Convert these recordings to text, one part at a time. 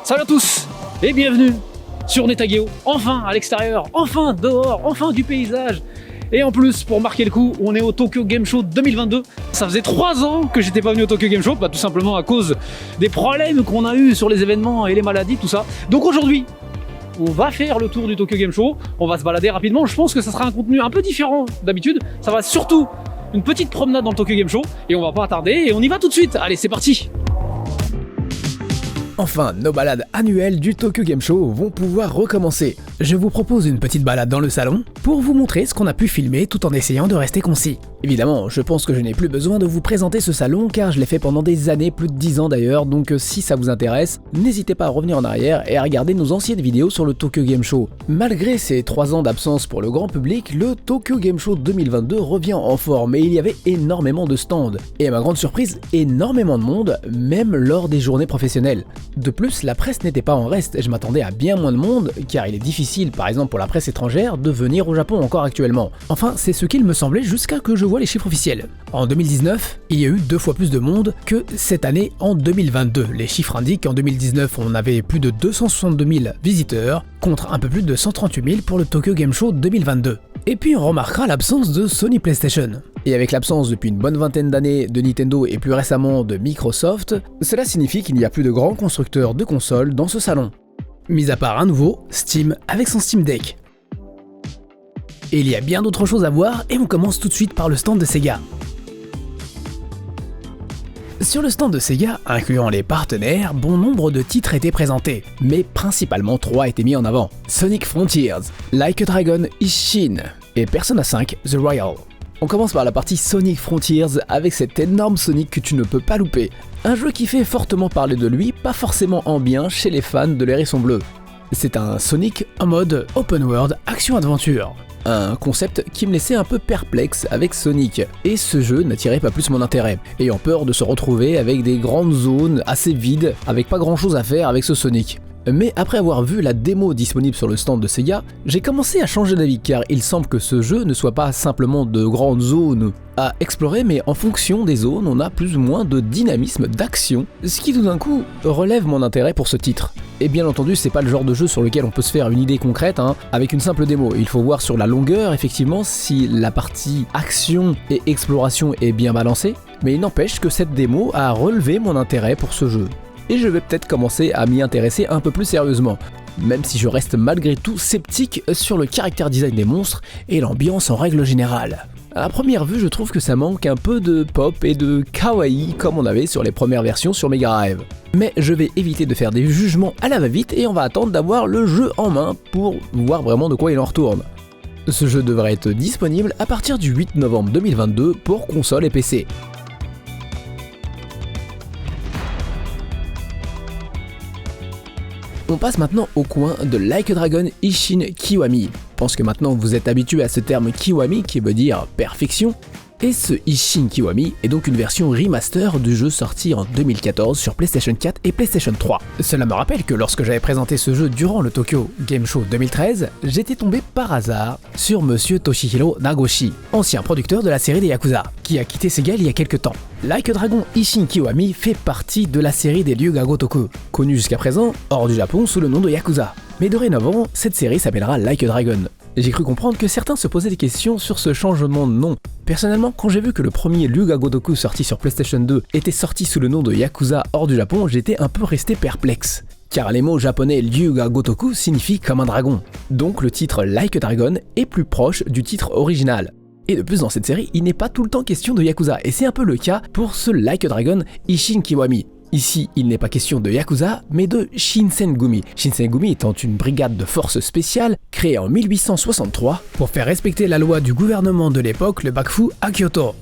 Salut à tous et bienvenue sur Netageo, enfin à l'extérieur, enfin dehors, enfin du paysage. Et en plus, pour marquer le coup, on est au Tokyo Game Show 2022. Ça faisait 3 ans que j'étais pas venu au Tokyo Game Show, tout simplement à cause des problèmes qu'on a eu sur les événements et les maladies, tout ça. Donc aujourd'hui, on va faire le tour du Tokyo Game Show, on va se balader rapidement. Je pense que ça sera un contenu un peu différent d'habitude. Ça va surtout une petite promenade dans le Tokyo Game Show et on va pas attarder et on y va tout de suite. Allez, c'est parti. Enfin, nos balades annuelles du Tokyo Game Show vont pouvoir recommencer. Je vous propose une petite balade dans le salon pour vous montrer ce qu'on a pu filmer tout en essayant de rester concis. Évidemment, je pense que je n'ai plus besoin de vous présenter ce salon car je l'ai fait pendant des années, plus de 10 ans d'ailleurs, donc si ça vous intéresse, n'hésitez pas à revenir en arrière et à regarder nos anciennes vidéos sur le Tokyo Game Show. Malgré ces 3 ans d'absence pour le grand public, le Tokyo Game Show 2022 revient en forme et il y avait énormément de stands. Et à ma grande surprise, énormément de monde, même lors des journées professionnelles. De plus, la presse n'était pas en reste, je m'attendais à bien moins de monde, car il est difficile, par exemple pour la presse étrangère, de venir au Japon encore actuellement. Enfin, c'est ce qu'il me semblait jusqu'à que je vois les chiffres officiels. En 2019, il y a eu 2 fois plus de monde que cette année en 2022. Les chiffres indiquent qu'en 2019, on avait plus de 262 000 visiteurs, contre un peu plus de 138 000 pour le Tokyo Game Show 2022. Et puis on remarquera l'absence de Sony PlayStation. Et avec l'absence depuis une bonne vingtaine d'années de Nintendo et plus récemment de Microsoft, cela signifie qu'il n'y a plus de grands constructeurs de consoles dans ce salon. Mis à part un nouveau, Steam avec son Steam Deck. Et il y a bien d'autres choses à voir et on commence tout de suite par le stand de Sega. Sur le stand de Sega, incluant les partenaires, bon nombre de titres étaient présentés, mais principalement 3 étaient mis en avant. Sonic Frontiers, Like a Dragon Ishin et Persona 5 The Royal. On commence par la partie Sonic Frontiers avec cet énorme Sonic que tu ne peux pas louper. Un jeu qui fait fortement parler de lui, pas forcément en bien chez les fans de l'Hérisson Bleu. C'est un Sonic en mode open world action-aventure. Un concept qui me laissait un peu perplexe avec Sonic, et ce jeu n'attirait pas plus mon intérêt, ayant peur de se retrouver avec des grandes zones assez vides, avec pas grand chose à faire avec ce Sonic. Mais après avoir vu la démo disponible sur le stand de Sega, j'ai commencé à changer d'avis car il semble que ce jeu ne soit pas simplement de grandes zones à explorer, mais en fonction des zones, on a plus ou moins de dynamisme d'action, ce qui tout d'un coup relève mon intérêt pour ce titre. Et bien entendu, c'est pas le genre de jeu sur lequel on peut se faire une idée concrète avec une simple démo. Il faut voir sur la longueur, effectivement, si la partie action et exploration est bien balancée, mais il n'empêche que cette démo a relevé mon intérêt pour ce jeu. Et je vais peut-être commencer à m'y intéresser un peu plus sérieusement, même si je reste malgré tout sceptique sur le caractère design des monstres et l'ambiance en règle générale. À la première vue, je trouve que ça manque un peu de pop et de kawaii comme on avait sur les premières versions sur Mega Drive. Mais je vais éviter de faire des jugements à la va-vite et on va attendre d'avoir le jeu en main pour voir vraiment de quoi il en retourne. Ce jeu devrait être disponible à partir du 8 novembre 2022 pour console et PC. On passe maintenant au coin de Like a Dragon Ishin Kiwami. Je pense que maintenant vous êtes habitué à ce terme Kiwami qui veut dire perfection. Et ce Ishin Kiwami est donc une version remaster du jeu sorti en 2014 sur PlayStation 4 et PlayStation 3. Cela me rappelle que lorsque j'avais présenté ce jeu durant le Tokyo Game Show 2013, j'étais tombé par hasard sur Monsieur Toshihiro Nagoshi, ancien producteur de la série des Yakuza, qui a quitté Sega il y a quelques temps. Like a Dragon Ishin Kiwami fait partie de la série des Ryuga Gotoku, connue jusqu'à présent hors du Japon sous le nom de Yakuza. Mais dorénavant, cette série s'appellera Like a Dragon. J'ai cru comprendre que certains se posaient des questions sur ce changement de nom. Personnellement, quand j'ai vu que le premier Ryuga Gotoku sorti sur PlayStation 2 était sorti sous le nom de Yakuza hors du Japon, j'étais un peu resté perplexe. Car les mots japonais Ryuga Gotoku signifient comme un dragon. Donc le titre Like a Dragon est plus proche du titre original. Et de plus dans cette série, il n'est pas tout le temps question de Yakuza, et c'est un peu le cas pour ce Like a Dragon Ishin Kiwami. Ici, il n'est pas question de Yakuza, mais de Shinsengumi. Shinsengumi étant une brigade de forces spéciales créée en 1863 pour faire respecter la loi du gouvernement de l'époque, le Bakufu à Kyoto.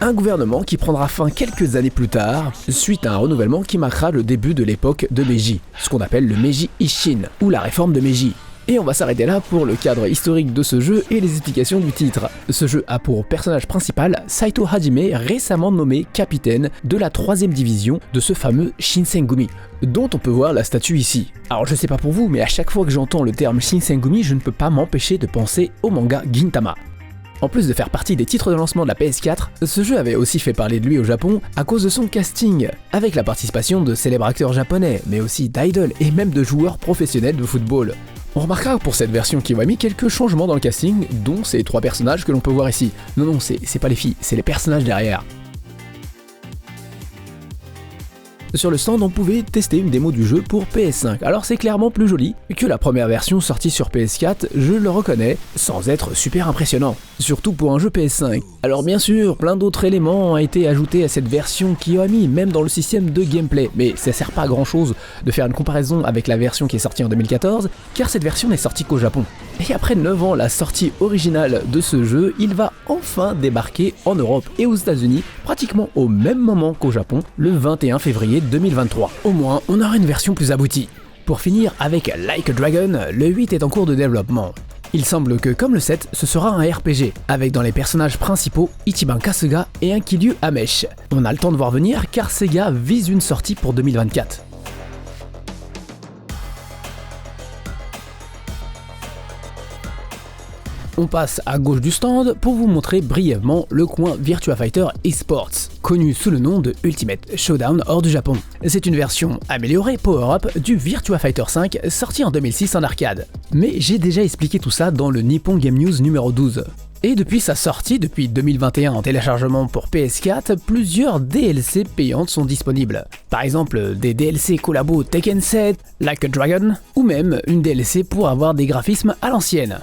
Un gouvernement qui prendra fin quelques années plus tard, suite à un renouvellement qui marquera le début de l'époque de Meiji, ce qu'on appelle le Meiji Ishin, ou la réforme de Meiji. Et on va s'arrêter là pour le cadre historique de ce jeu et les explications du titre. Ce jeu a pour personnage principal Saito Hajime, récemment nommé capitaine de la 3ème division de ce fameux Shinsengumi, dont on peut voir la statue ici. Alors je sais pas pour vous, mais à chaque fois que j'entends le terme Shinsengumi, je ne peux pas m'empêcher de penser au manga Gintama. En plus de faire partie des titres de lancement de la PS4, ce jeu avait aussi fait parler de lui au Japon à cause de son casting, avec la participation de célèbres acteurs japonais, mais aussi d'idoles et même de joueurs professionnels de football. On remarquera pour cette version Kiwami quelques changements dans le casting, dont ces 3 personnages que l'on peut voir ici. Non, c'est pas les filles, c'est les personnages derrière. Sur le stand, on pouvait tester une démo du jeu pour PS5, alors c'est clairement plus joli que la première version sortie sur PS4, je le reconnais, sans être super impressionnant, surtout pour un jeu PS5. Alors bien sûr, plein d'autres éléments ont été ajoutés à cette version Kiwami, même dans le système de gameplay, mais ça sert pas à grand chose de faire une comparaison avec la version qui est sortie en 2014, car cette version n'est sortie qu'au Japon. Et après 9 ans, la sortie originale de ce jeu, il va enfin débarquer en Europe et aux États-Unis, pratiquement au même moment qu'au Japon, le 21 février 2023. Au moins, on aura une version plus aboutie. Pour finir avec Like a Dragon, le 8 est en cours de développement. Il semble que, comme le 7, ce sera un RPG, avec dans les personnages principaux Ichiban Kasuga et un Kiryu Amesh. On a le temps de voir venir car Sega vise une sortie pour 2024. On passe à gauche du stand pour vous montrer brièvement le coin Virtua Fighter Esports, connu sous le nom de Ultimate Showdown hors du Japon. C'est une version améliorée power-up du Virtua Fighter V sorti en 2006 en arcade. Mais j'ai déjà expliqué tout ça dans le Nippon Game News numéro 12. Et depuis sa sortie, depuis 2021 en téléchargement pour PS4, plusieurs DLC payantes sont disponibles. Par exemple, des DLC collabo Tekken 7, Like a Dragon, ou même une DLC pour avoir des graphismes à l'ancienne.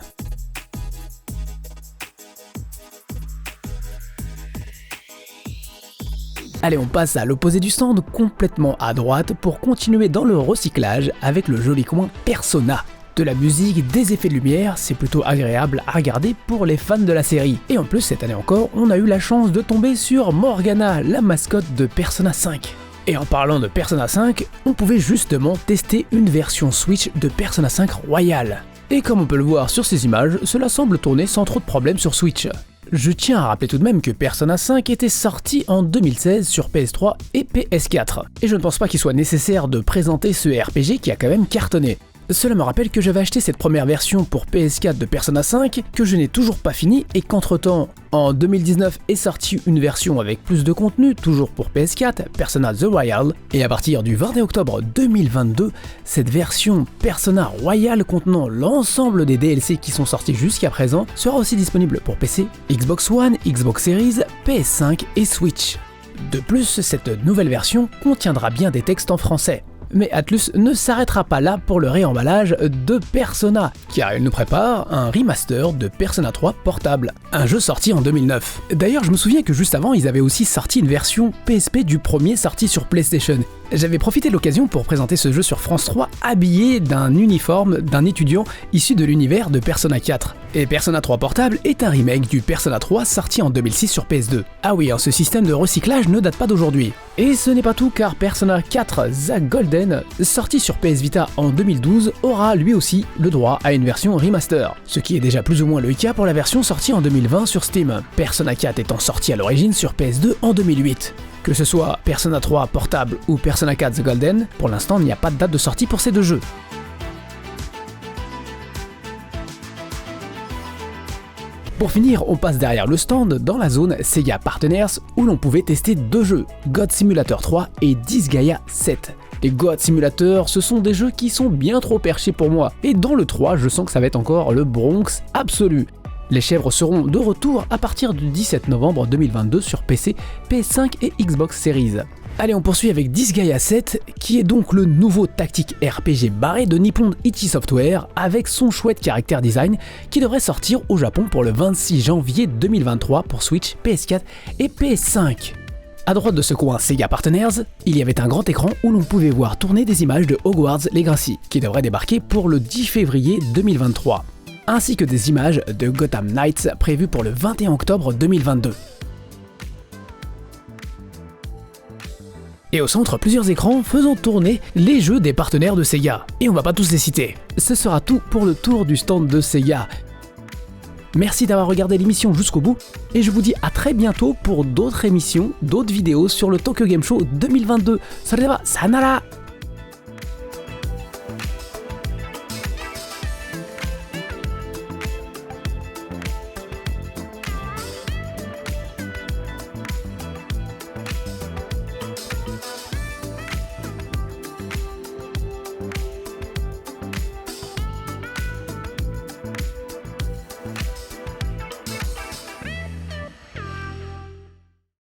Allez, on passe à l'opposé du stand, complètement à droite, pour continuer dans le recyclage avec le joli coin Persona. De la musique, des effets de lumière, c'est plutôt agréable à regarder pour les fans de la série. Et en plus, cette année encore, on a eu la chance de tomber sur Morgana, la mascotte de Persona 5. Et en parlant de Persona 5, on pouvait justement tester une version Switch de Persona 5 Royal. Et comme on peut le voir sur ces images, cela semble tourner sans trop de problèmes sur Switch. Je tiens à rappeler tout de même que Persona 5 était sorti en 2016 sur PS3 et PS4, et je ne pense pas qu'il soit nécessaire de présenter ce RPG qui a quand même cartonné. Cela me rappelle que j'avais acheté cette première version pour PS4 de Persona 5, que je n'ai toujours pas fini, et qu'entre-temps, en 2019 est sortie une version avec plus de contenu, toujours pour PS4, Persona The Royal, et à partir du 21 octobre 2022, cette version Persona Royal contenant l'ensemble des DLC qui sont sortis jusqu'à présent sera aussi disponible pour PC, Xbox One, Xbox Series, PS5 et Switch. De plus, cette nouvelle version contiendra bien des textes en français. Mais Atlus ne s'arrêtera pas là pour le réemballage de Persona, car il nous prépare un remaster de Persona 3 portable, un jeu sorti en 2009. D'ailleurs, je me souviens que juste avant, ils avaient aussi sorti une version PSP du premier sorti sur PlayStation. J'avais profité de l'occasion pour présenter ce jeu sur France 3 habillé d'un uniforme d'un étudiant issu de l'univers de Persona 4. Et Persona 3 Portable est un remake du Persona 3 sorti en 2006 sur PS2. Ah oui, ce système de recyclage ne date pas d'aujourd'hui. Et ce n'est pas tout car Persona 4 The Golden, sorti sur PS Vita en 2012, aura lui aussi le droit à une version remaster. Ce qui est déjà plus ou moins le cas pour la version sortie en 2020 sur Steam, Persona 4 étant sorti à l'origine sur PS2 en 2008. Que ce soit Persona 3 Portable ou Persona 4 The Golden, pour l'instant il n'y a pas de date de sortie pour ces deux jeux. Pour finir, on passe derrière le stand dans la zone Sega Partners où l'on pouvait tester deux jeux, God Simulator 3 et Disgaea 7. Les God Simulator, ce sont des jeux qui sont bien trop perchés pour moi, et dans le 3, je sens que ça va être encore le Bronx absolu. Les chèvres seront de retour à partir du 17 novembre 2022 sur PC, PS5 et Xbox Series. Allez, on poursuit avec Disgaea 7, qui est donc le nouveau tactique RPG barré de Nippon Ichi Software, avec son chouette caractère design, qui devrait sortir au Japon pour le 26 janvier 2023 pour Switch, PS4 et PS5. À droite de ce coin Sega Partners, il y avait un grand écran où l'on pouvait voir tourner des images de Hogwarts Legacy, qui devrait débarquer pour le 10 février 2023. Ainsi que des images de Gotham Knights prévues pour le 21 octobre 2022. Et au centre, plusieurs écrans faisant tourner les jeux des partenaires de Sega. Et on va pas tous les citer. Ce sera tout pour le tour du stand de Sega. Merci d'avoir regardé l'émission jusqu'au bout, et je vous dis à très bientôt pour d'autres émissions, d'autres vidéos sur le Tokyo Game Show 2022. それでは、さよなら!